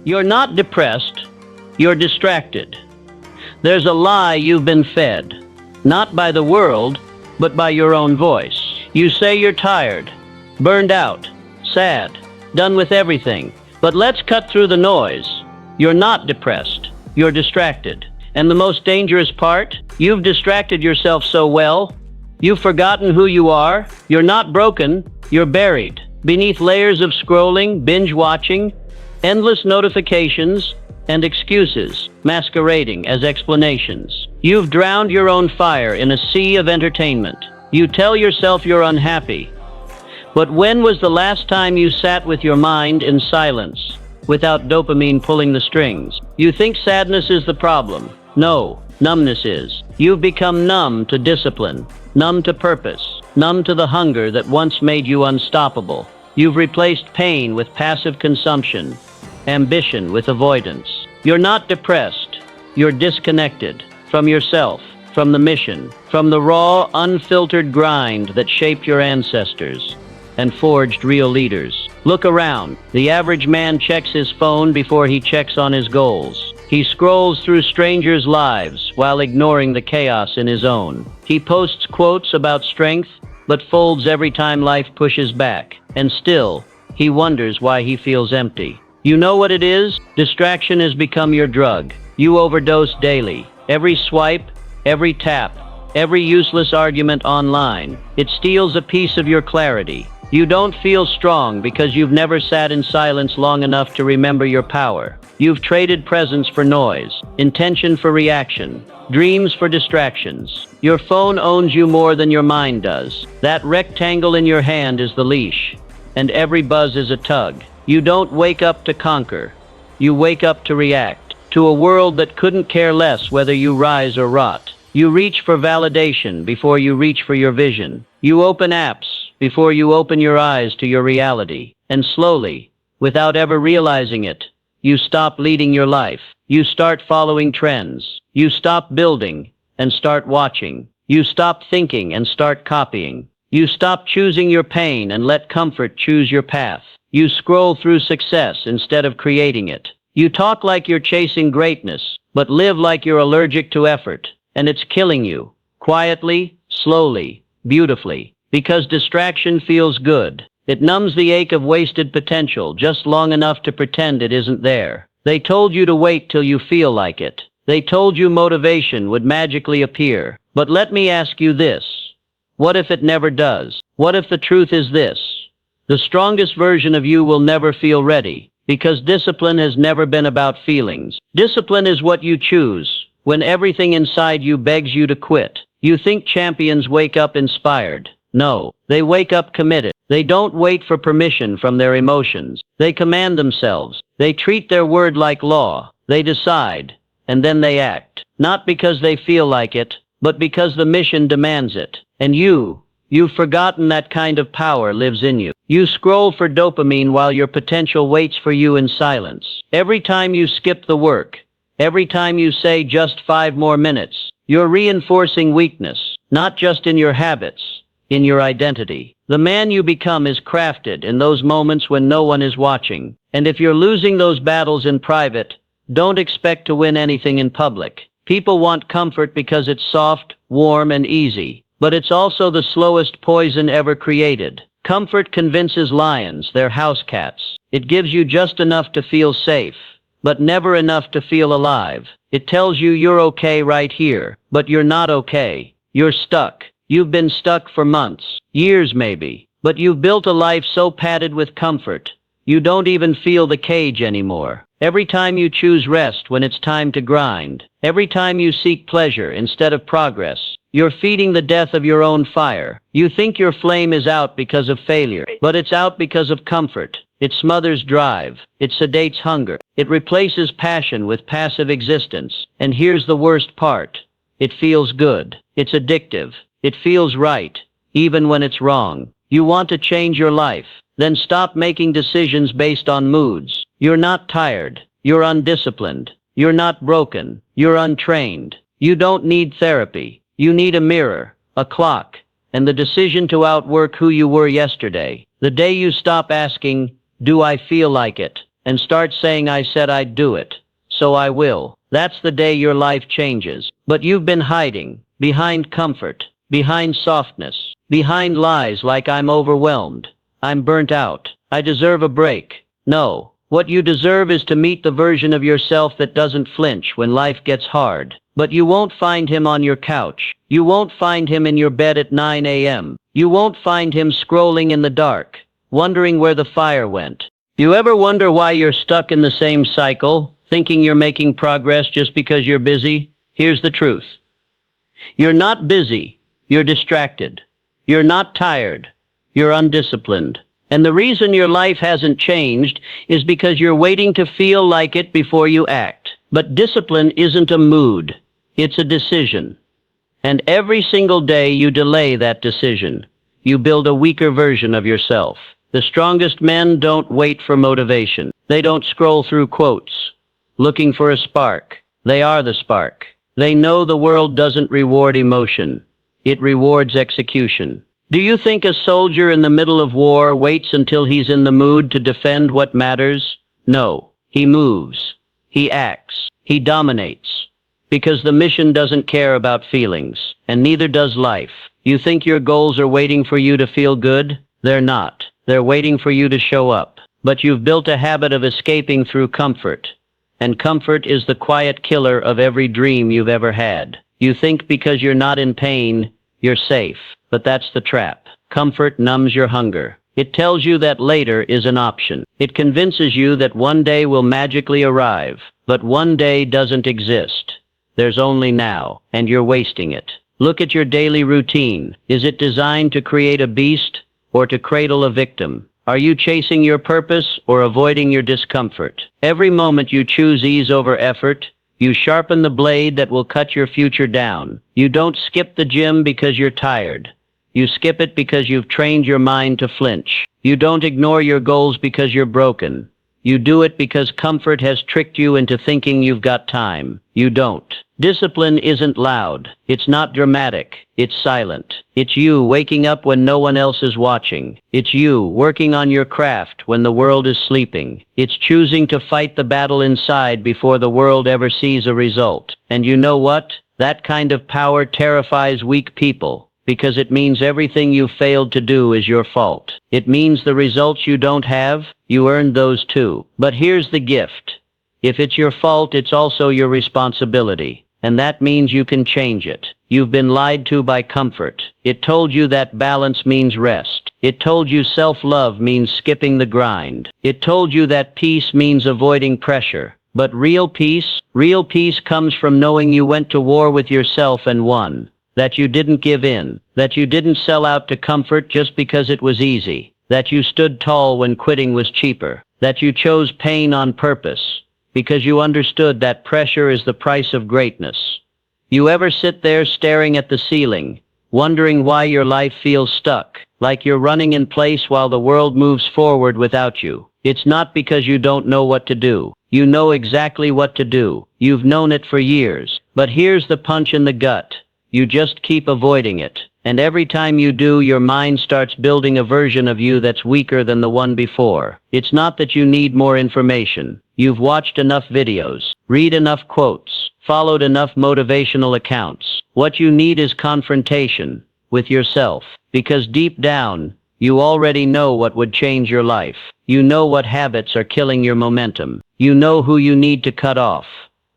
You're not depressed, you're distracted. There's a lie you've been fed, not by the world, but by your own voice. You say you're tired, burned out, sad, done with everything. But let's cut through the noise. You're not depressed, you're distracted. And the most dangerous part, you've distracted yourself so well, you've forgotten who you are. You're not broken, you're buried beneath layers of scrolling, binge watching, endless notifications, and excuses masquerading as explanations. You've drowned your own fire in a sea of entertainment. You tell yourself you're unhappy. But when was the last time you sat with your mind in silence, without dopamine pulling the strings? You think sadness is the problem. No, numbness is. You've become numb to discipline, numb to purpose, numb to the hunger that once made you unstoppable. You've replaced pain with passive consumption, ambition with avoidance. You're not depressed, you're disconnected from yourself, from the mission, from the raw, unfiltered grind that shaped your ancestors and forged real leaders. Look around. The average man checks his phone before he checks on his goals. He scrolls through strangers' lives while ignoring the chaos in his own. He posts quotes about strength, but folds every time life pushes back. And still, he wonders why he feels empty. You know what it is? Distraction has become your drug. You overdose daily. Every swipe, every tap, every useless argument online. It steals a piece of your clarity. You don't feel strong because you've never sat in silence long enough to remember your power. You've traded presence for noise, intention for reaction, dreams for distractions. Your phone owns you more than your mind does. That rectangle in your hand is the leash, and every buzz is a tug. You don't wake up to conquer. You wake up to react, to a world that couldn't care less whether you rise or rot. You reach for validation before you reach for your vision. You open apps before you open your eyes to your reality. And slowly, without ever realizing it, you stop leading your life. You start following trends. You stop building and start watching. You stop thinking and start copying. You stop choosing your pain and let comfort choose your path. You scroll through success instead of creating it. You talk like you're chasing greatness, but live like you're allergic to effort. And it's killing you. Quietly, slowly, beautifully. Because distraction feels good. It numbs the ache of wasted potential just long enough to pretend it isn't there. They told you to wait till you feel like it. They told you motivation would magically appear. But let me ask you this. What if it never does? What if the truth is this? The strongest version of you will never feel ready, because discipline has never been about feelings. Discipline is what you choose when everything inside you begs you to quit. You think champions wake up inspired. No, they wake up committed. They don't wait for permission from their emotions. They command themselves. They treat their word like law. They decide, and then they act. Not because they feel like it, but because the mission demands it. And you've forgotten that kind of power lives in you. You scroll for dopamine while your potential waits for you in silence. Every time you skip the work, every time you say just 5 more minutes, you're reinforcing weakness, not just in your habits, in your identity. The man you become is crafted in those moments when no one is watching. And if you're losing those battles in private, don't expect to win anything in public. People want comfort because it's soft, warm, and easy. But it's also the slowest poison ever created. Comfort convinces lions they're house cats. It gives you just enough to feel safe, but never enough to feel alive. It tells you you're okay right here, but you're not okay. You're stuck. You've been stuck for months, years maybe, but you've built a life so padded with comfort, you don't even feel the cage anymore. Every time you choose rest when it's time to grind, every time you seek pleasure instead of progress, you're feeding the death of your own fire. You think your flame is out because of failure, but it's out because of comfort. It smothers drive. It sedates hunger. It replaces passion with passive existence. And here's the worst part. It feels good. It's addictive. It feels right, even when it's wrong. You want to change your life. Then stop making decisions based on moods. You're not tired. You're undisciplined. You're not broken. You're untrained. You don't need therapy. You need a mirror, a clock, and the decision to outwork who you were yesterday. The day you stop asking, "Do I feel like it?" and start saying, I said I'd do it, so I will. That's the day your life changes. But you've been hiding, behind comfort, behind softness, behind lies like I'm overwhelmed, I'm burnt out, I deserve a break. No, what you deserve is to meet the version of yourself that doesn't flinch when life gets hard. But you won't find him on your couch. You won't find him in your bed at 9 a.m. You won't find him scrolling in the dark, wondering where the fire went. You ever wonder why you're stuck in the same cycle, thinking you're making progress just because you're busy? Here's the truth. You're not busy. You're distracted. You're not tired. You're undisciplined. And the reason your life hasn't changed is because you're waiting to feel like it before you act. But discipline isn't a mood. It's a decision. And every single day you delay that decision, you build a weaker version of yourself. The strongest men don't wait for motivation. They don't scroll through quotes, looking for a spark. They are the spark. They know the world doesn't reward emotion. It rewards execution. Do you think a soldier in the middle of war waits until he's in the mood to defend what matters? No. He moves. He acts. He dominates. Because the mission doesn't care about feelings, and neither does life. You think your goals are waiting for you to feel good? They're not. They're waiting for you to show up. But you've built a habit of escaping through comfort. And comfort is the quiet killer of every dream you've ever had. You think because you're not in pain, you're safe. But that's the trap. Comfort numbs your hunger. It tells you that later is an option. It convinces you that one day will magically arrive. But one day doesn't exist. There's only now, and you're wasting it. Look at your daily routine. Is it designed to create a beast or to cradle a victim? Are you chasing your purpose or avoiding your discomfort? Every moment you choose ease over effort, you sharpen the blade that will cut your future down. You don't skip the gym because you're tired. You skip it because you've trained your mind to flinch. You don't ignore your goals because you're broken. You do it because comfort has tricked you into thinking you've got time. You don't. Discipline isn't loud. It's not dramatic. It's silent. It's you waking up when no one else is watching. It's you working on your craft when the world is sleeping. It's choosing to fight the battle inside before the world ever sees a result. And you know what? That kind of power terrifies weak people, because it means everything you failed to do is your fault. It means the results you don't have, you earned those too. But here's the gift. If it's your fault, it's also your responsibility. And that means you can change it. You've been lied to by comfort. It told you that balance means rest. It told you self-love means skipping the grind. It told you that peace means avoiding pressure. But real peace comes from knowing you went to war with yourself and won. That you didn't give in. That you didn't sell out to comfort just because it was easy. That you stood tall when quitting was cheaper. That you chose pain on purpose, because you understood that pressure is the price of greatness. You ever sit there staring at the ceiling, wondering why your life feels stuck, like you're running in place while the world moves forward without you? It's not because you don't know what to do. You know exactly what to do. You've known it for years. But here's the punch in the gut. You just keep avoiding it. And every time you do, your mind starts building a version of you that's weaker than the one before. It's not that you need more information. You've watched enough videos, read enough quotes, followed enough motivational accounts. What you need is confrontation with yourself. Because deep down, you already know what would change your life. You know what habits are killing your momentum. You know who you need to cut off.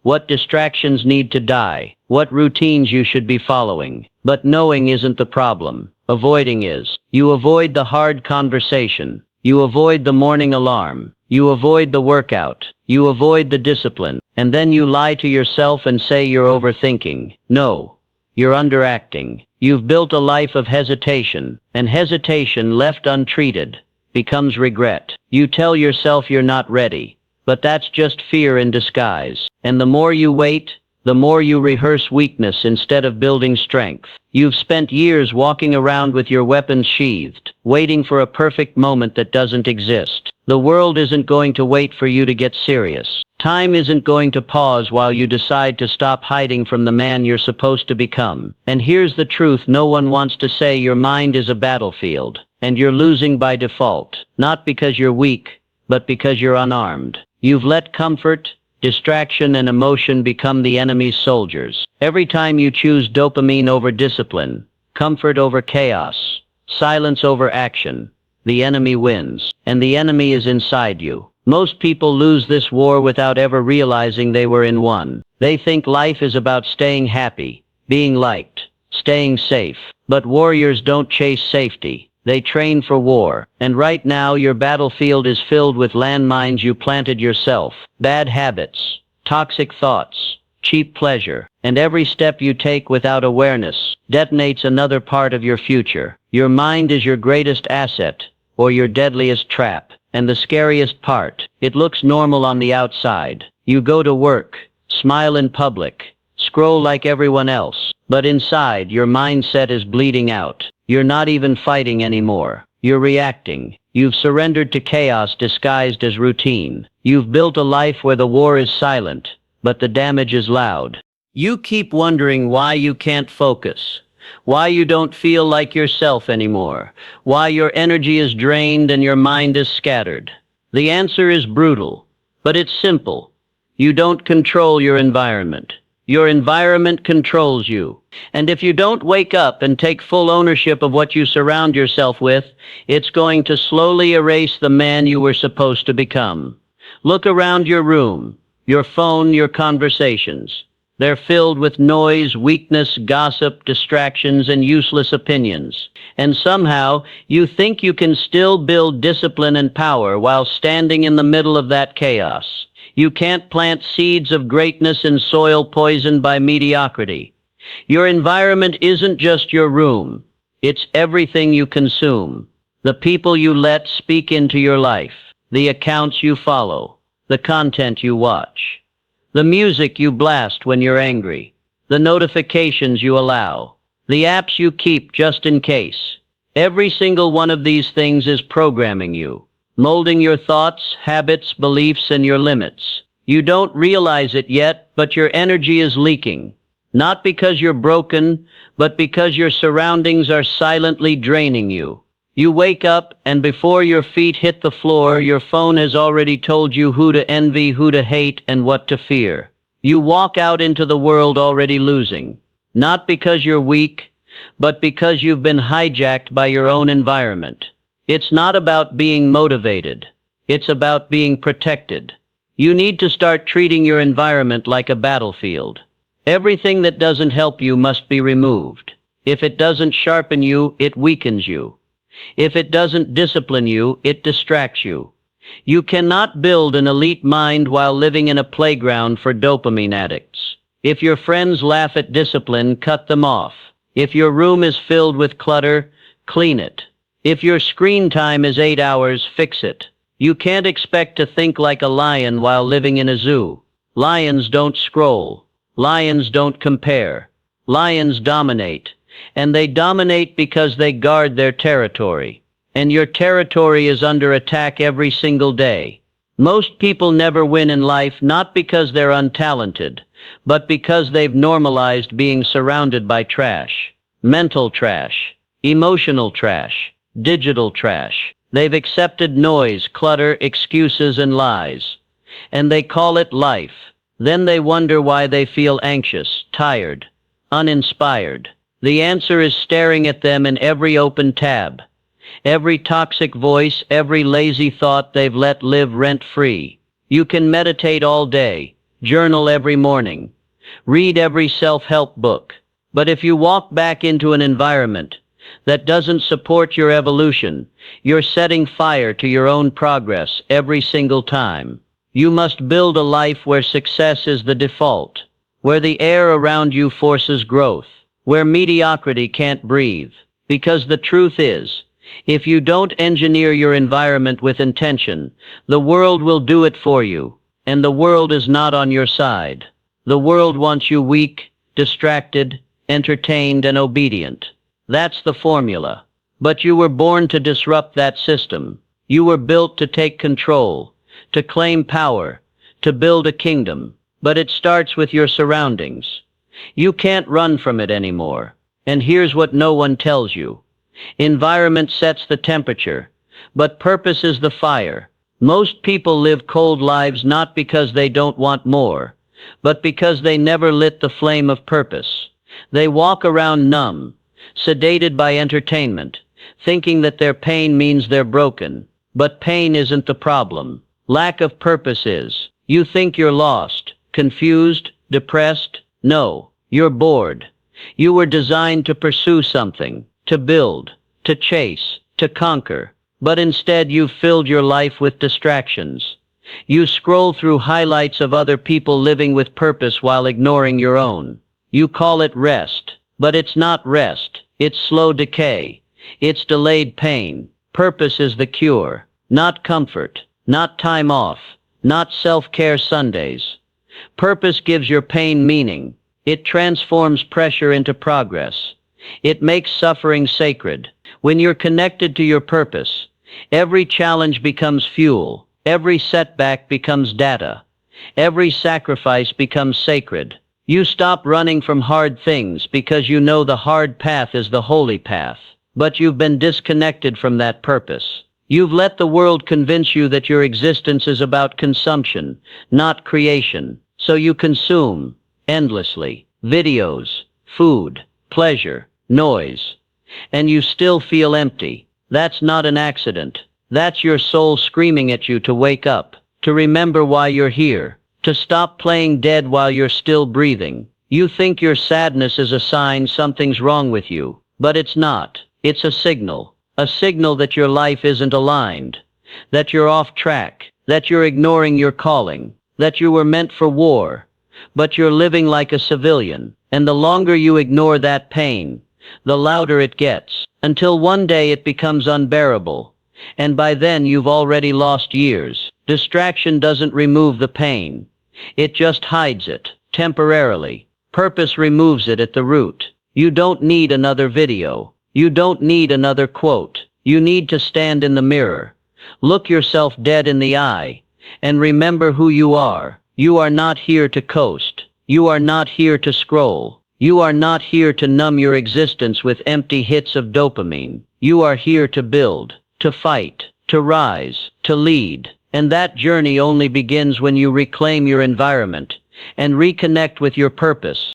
What distractions need to die. What routines you should be following. But knowing isn't the problem. Avoiding is. You avoid the hard conversation. You avoid the morning alarm. You avoid the workout. You avoid the discipline. And then you lie to yourself and say you're overthinking. No, you're underacting. You've built a life of hesitation. And hesitation left untreated becomes regret. You tell yourself you're not ready. But that's just fear in disguise. And the more you wait, the more you rehearse weakness instead of building strength. You've spent years walking around with your weapons sheathed, waiting for a perfect moment that doesn't exist. The world isn't going to wait for you to get serious. Time isn't going to pause while you decide to stop hiding from the man you're supposed to become. And here's the truth: no one wants to say your mind is a battlefield, and you're losing by default. Not because you're weak, but because you're unarmed. You've let comfort, distraction, and emotion become the enemy's soldiers. Every time you choose dopamine over discipline, comfort over chaos, silence over action, the enemy wins, and the enemy is inside you. Most people lose this war without ever realizing they were in one. They think life is about staying happy, being liked, staying safe. But warriors don't chase safety. They train for war. And right now your battlefield is filled with landmines you planted yourself. Bad habits, toxic thoughts, cheap pleasure. And every step you take without awareness detonates another part of your future. Your mind is your greatest asset, or your deadliest trap. And the scariest part, it looks normal on the outside. You go to work, smile in public, scroll like everyone else. But inside, your mindset is bleeding out. You're not even fighting anymore. You're reacting. You've surrendered to chaos disguised as routine. You've built a life where the war is silent, but the damage is loud. You keep wondering why you can't focus, why you don't feel like yourself anymore, why your energy is drained and your mind is scattered. The answer is brutal, but it's simple. You don't control your environment. Your environment controls you. And if you don't wake up and take full ownership of what you surround yourself with, it's going to slowly erase the man you were supposed to become. Look around your room, your phone, your conversations. They're filled with noise, weakness, gossip, distractions, and useless opinions. And somehow, you think you can still build discipline and power while standing in the middle of that chaos. You can't plant seeds of greatness in soil poisoned by mediocrity. Your environment isn't just your room. It's everything you consume. The people you let speak into your life. The accounts you follow. The content you watch. The music you blast when you're angry. The notifications you allow. The apps you keep just in case. Every single one of these things is programming you, molding your thoughts, habits, beliefs, and your limits. You don't realize it yet, but your energy is leaking. Not because you're broken, but because your surroundings are silently draining you. You wake up, and before your feet hit the floor, your phone has already told you who to envy, who to hate, and what to fear. You walk out into the world already losing. Not because you're weak, but because you've been hijacked by your own environment. It's not about being motivated. It's about being protected. You need to start treating your environment like a battlefield. Everything that doesn't help you must be removed. If it doesn't sharpen you, it weakens you. If it doesn't discipline you, it distracts you. You cannot build an elite mind while living in a playground for dopamine addicts. If your friends laugh at discipline, cut them off. If your room is filled with clutter, clean it. If your screen time is 8 hours, fix it. You can't expect to think like a lion while living in a zoo. Lions don't scroll. Lions don't compare. Lions dominate. And they dominate because they guard their territory. And your territory is under attack every single day. Most people never win in life not because they're untalented, but because they've normalized being surrounded by trash. Mental trash, emotional trash, digital trash. They've accepted noise, clutter, excuses, and lies. And they call it life. Then they wonder why they feel anxious, tired, uninspired. The answer is staring at them in every open tab. Every toxic voice, every lazy thought they've let live rent-free. You can meditate all day, journal every morning, read every self-help book. But if you walk back into an environment that doesn't support your evolution, you're setting fire to your own progress every single time. You must build a life where success is the default, where the air around you forces growth, where mediocrity can't breathe. Because the truth is, if you don't engineer your environment with intention, the world will do it for you, and the world is not on your side. The world wants you weak, distracted, entertained, and obedient. That's the formula. But you were born to disrupt that system. You were built to take control, to claim power, to build a kingdom. But it starts with your surroundings. You can't run from it anymore. And here's what no one tells you. Environment sets the temperature, but purpose is the fire. Most people live cold lives not because they don't want more, but because they never lit the flame of purpose. They walk around numb, sedated by entertainment, thinking that their pain means they're broken. But pain isn't the problem. Lack of purpose is. You think you're lost, confused, depressed. No, you're bored. You were designed to pursue something, to build, to chase, to conquer. But instead you've filled your life with distractions. You scroll through highlights of other people living with purpose while ignoring your own. You call it rest, but it's not rest. It's slow decay. It's delayed pain. Purpose is the cure, not comfort, not time off, not self-care Sundays. Purpose gives your pain meaning. It transforms pressure into progress. It makes suffering sacred. When you're connected to your purpose, every challenge becomes fuel. Every setback becomes data. Every sacrifice becomes sacred. You stop running from hard things because you know the hard path is the holy path. But you've been disconnected from that purpose. You've let the world convince you that your existence is about consumption, not creation. So you consume, endlessly, videos, food, pleasure, noise. And you still feel empty. That's not an accident. That's your soul screaming at you to wake up, to remember why you're here, to stop playing dead while you're still breathing. You think your sadness is a sign something's wrong with you, but it's not. It's a signal that your life isn't aligned, that you're off track, that you're ignoring your calling, that you were meant for war, but you're living like a civilian. And the longer you ignore that pain, the louder it gets, until one day it becomes unbearable. And by then you've already lost years. Distraction doesn't remove the pain. It just hides it, temporarily. Purpose removes it at the root. You don't need another video. You don't need another quote. You need to stand in the mirror, look yourself dead in the eye, and remember who you are. You are not here to coast. You are not here to scroll. You are not here to numb your existence with empty hits of dopamine. You are here to build, to fight, to rise, to lead. And that journey only begins when you reclaim your environment and reconnect with your purpose.